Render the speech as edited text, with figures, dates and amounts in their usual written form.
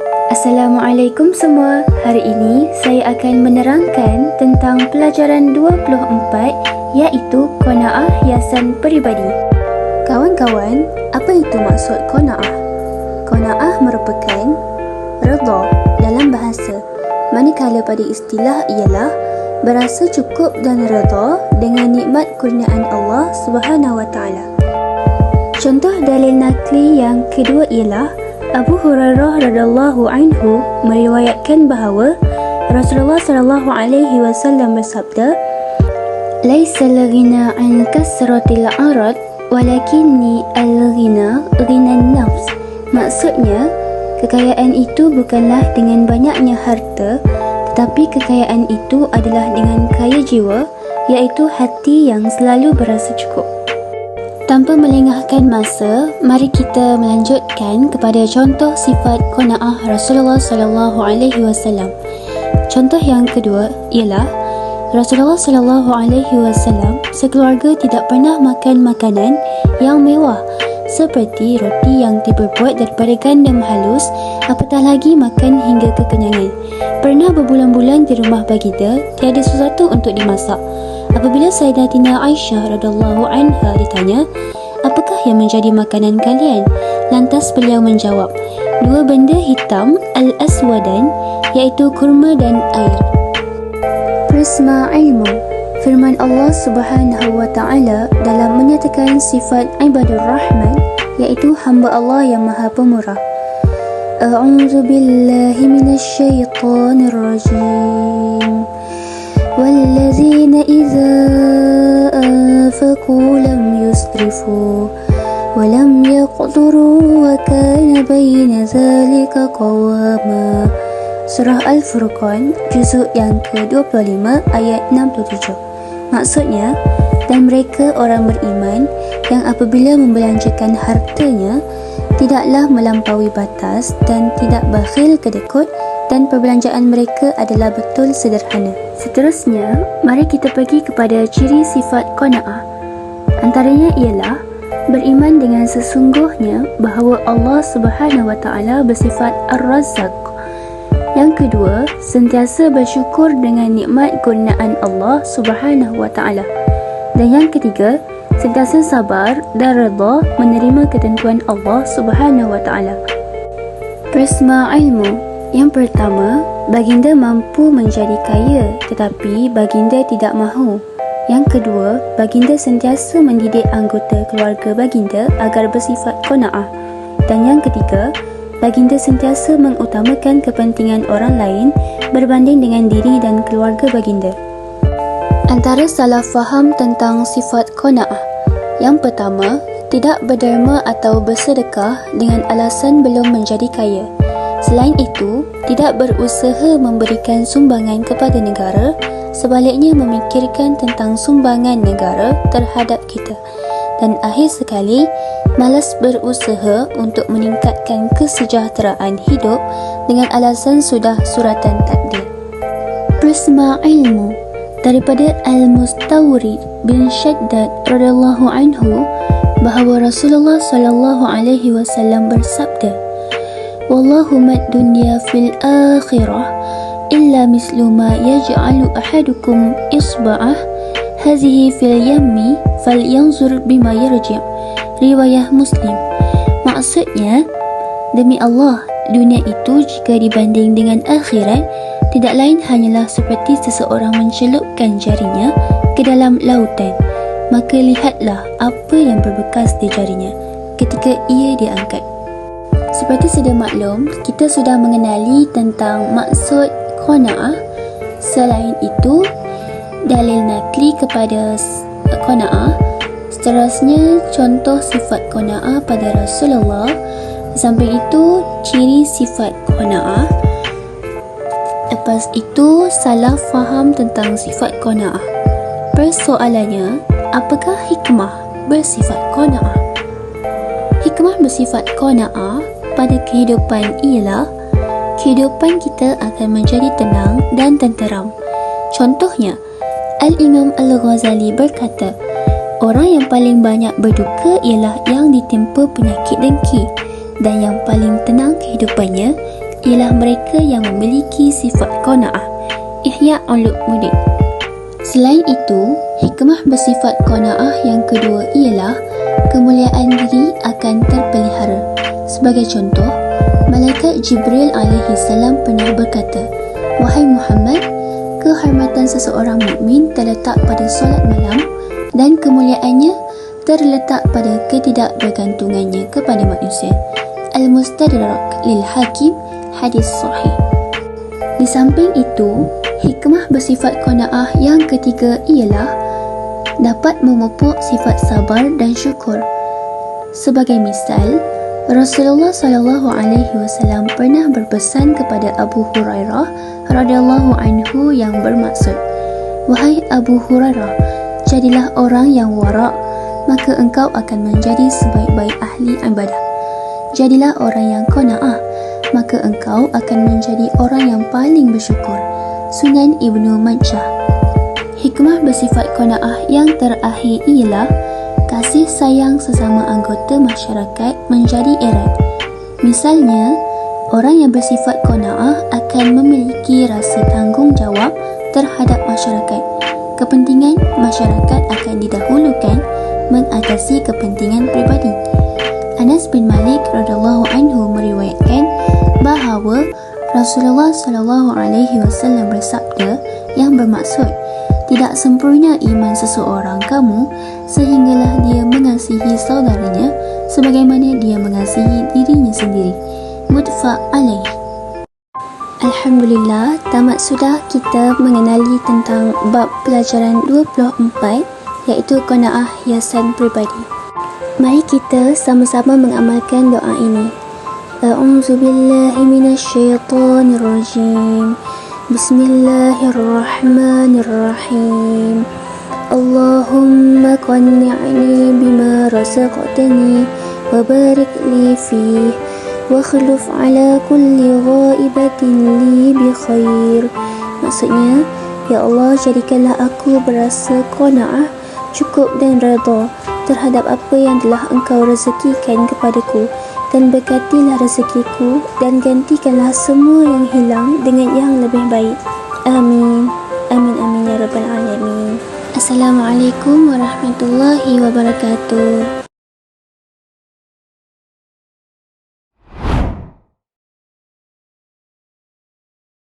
Assalamualaikum semua. Hari ini saya akan menerangkan tentang pelajaran 24 iaitu qanaah hiasan peribadi. Kawan-kawan, apa itu maksud qanaah? Qanaah merupakan redha dalam bahasa, manakala pada istilah ialah berasa cukup dan redha dengan nikmat kurniaan Allah Subhanahu Wa Taala. Contoh dalil nakli yang kedua ialah Abu Hurairah radhiyallahu anhu meriwayatkan bahawa Rasulullah sallallahu alaihi wasallam bersabda, "Laisal ghina an kasratil arad, walakinni al-ghina ghinan nafs." Maksudnya, kekayaan itu bukanlah dengan banyaknya harta, tetapi kekayaan itu adalah dengan kaya jiwa, iaitu hati yang selalu berasa cukup. Tanpa melengahkan masa, mari kita melanjutkan kepada contoh sifat qanaah Rasulullah sallallahu alaihi wasallam. Contoh yang kedua ialah Rasulullah sallallahu alaihi wasallam sekeluarga tidak pernah makan makanan yang mewah seperti roti yang dibuat daripada gandum halus, apatah lagi makan hingga kekenyangan. Pernah berbulan-bulan di rumah baginda tiada sesuatu untuk dimasak. Apabila Sayyidatina Aisyah radhiyallahu anha ditanya, "Apakah yang menjadi makanan kalian?" Lantas beliau menjawab, "Dua benda hitam al-aswadan, iaitu kurma dan air." Prisma ilmu, firman Allah Subhanahu Wa Taala dalam menyatakan sifat ibadur rahman, iaitu hamba Allah yang maha pemurah. A'udzu billahi minasyaitonir rajim. وَالَّذِينَ إِذَا أَنفَقُوا لَمْ يُسْرِفُوا وَلَمْ يَقْتُرُوا وَكَانَ بَيْنَ ذَلِكَ قَوَامًا. Surah Al-Furqan, juzuk yang ke-25 ayat 67. Maksudnya, dan mereka orang beriman yang apabila membelanjakan hartanya tidaklah melampaui batas dan tidak bakhil kedekut, dan perbelanjaan mereka adalah betul sederhana. Seterusnya, mari kita pergi kepada ciri sifat qanaah. Antaranya ialah beriman dengan sesungguhnya bahawa Allah Subhanahu Wa Taala bersifat Ar-Razzaq. Yang kedua, sentiasa bersyukur dengan nikmat kurniaan Allah Subhanahu Wa Taala. Dan yang ketiga, sentiasa sabar dan redha menerima ketentuan Allah Subhanahu Wa Taala. Prisma ilmu. Yang pertama, baginda mampu menjadi kaya, tetapi baginda tidak mahu. Yang kedua, baginda sentiasa mendidik anggota keluarga baginda agar bersifat qanaah. Dan yang ketiga, baginda sentiasa mengutamakan kepentingan orang lain berbanding dengan diri dan keluarga baginda. Antara salah faham tentang sifat qanaah. Yang pertama, tidak berderma atau bersedekah dengan alasan belum menjadi kaya. Selain itu, tidak berusaha memberikan sumbangan kepada negara, sebaliknya memikirkan tentang sumbangan negara terhadap kita. Dan akhir sekali, malas berusaha untuk meningkatkan kesejahteraan hidup dengan alasan sudah suratan takdir. Prisma ilmu daripada Al-Mustawrid bin Shaddad radhiyallahu anhu bahawa Rasulullah sallallahu alaihi wasallam bersabda, "Wallahu mad dunya fil akhirah illa mislu ma yaj'alu ahadukum isba'ah hazihi fil yammi falyanzur bima yarji'." Riwayah Muslim. Maksudnya, demi Allah, dunia itu jika dibanding dengan akhirat tidak lain hanyalah seperti seseorang mencelupkan jarinya ke dalam lautan, maka lihatlah apa yang berbekas di jarinya ketika ia diangkat. Seperti sedia maklum, kita sudah mengenali tentang maksud qanaah. Selain itu, dalil nakli kepada qanaah. Seterusnya, contoh sifat qanaah pada Rasulullah. Sampai itu, ciri sifat qanaah. Lepas itu, salah faham tentang sifat qanaah. Persoalannya, apakah hikmah bersifat qanaah? Hikmah bersifat qanaah pada kehidupan ialah kehidupan kita akan menjadi tenang dan tenteram. Contohnya, Al-Imam Al-Ghazali berkata, orang yang paling banyak berduka ialah yang ditimpa penyakit dengki, dan yang paling tenang kehidupannya ialah mereka yang memiliki sifat qanaah. Ihya Ulumuddin. Selain itu, hikmah bersifat qanaah yang kedua ialah kemuliaan diri akan terpelihara. Sebagai contoh, Malaikat Jibril alaihi salam pernah berkata, "Wahai Muhammad, kehormatan seseorang mukmin terletak pada solat malam dan kemuliaannya terletak pada ketidakbergantungannya kepada manusia." Al-Mustadrak lil Hakim, hadis sahih. Di samping itu, hikmah bersifat qanaah yang ketiga ialah dapat memupuk sifat sabar dan syukur. Sebagai misal, Rasulullah SAW pernah berpesan kepada Abu Hurairah radhiyallahu anhu yang bermaksud, "Wahai Abu Hurairah, jadilah orang yang wara', maka engkau akan menjadi sebaik-baik ahli ibadah. Jadilah orang yang qanaah, maka engkau akan menjadi orang yang paling bersyukur." Sunan Ibnu Majah. Hikmah bersifat qanaah yang terakhir ialah kasih sayang sesama anggota masyarakat menjadi erat. Misalnya, orang yang bersifat qanaah akan memiliki rasa tanggungjawab terhadap masyarakat. Kepentingan masyarakat akan didahulukan mengatasi kepentingan peribadi. Anas bin Malik radhiyallahu anhu meriwayatkan bahawa Rasulullah SAW bersabda yang bermaksud, "Tidak sempurna iman seseorang kamu sehinggalah dia mengasihi saudaranya sebagaimana dia mengasihi dirinya sendiri." Muttafaq alaih. Alhamdulillah, tamat sudah kita mengenali tentang bab pelajaran 24 iaitu qanaah hiasan peribadi. Mari kita sama-sama mengamalkan doa ini. A'udzu billahi minasyaitonir rajim. Bismillahirrahmanirrahim. Allahumma qanni'ni bima razaqtani wa barik li fihi wa khuluf ala kulli ghaibatin li bi khair. Maksudnya, ya Allah, jadikanlah aku berasa qanaah, cukup dan redha terhadap apa yang telah engkau rezekikan kepadaku, dan berkatilah rezekiku dan gantikanlah semua yang hilang dengan yang lebih baik. Amin. Amin amin ya rabbal alamin. Assalamualaikum warahmatullahi wabarakatuh.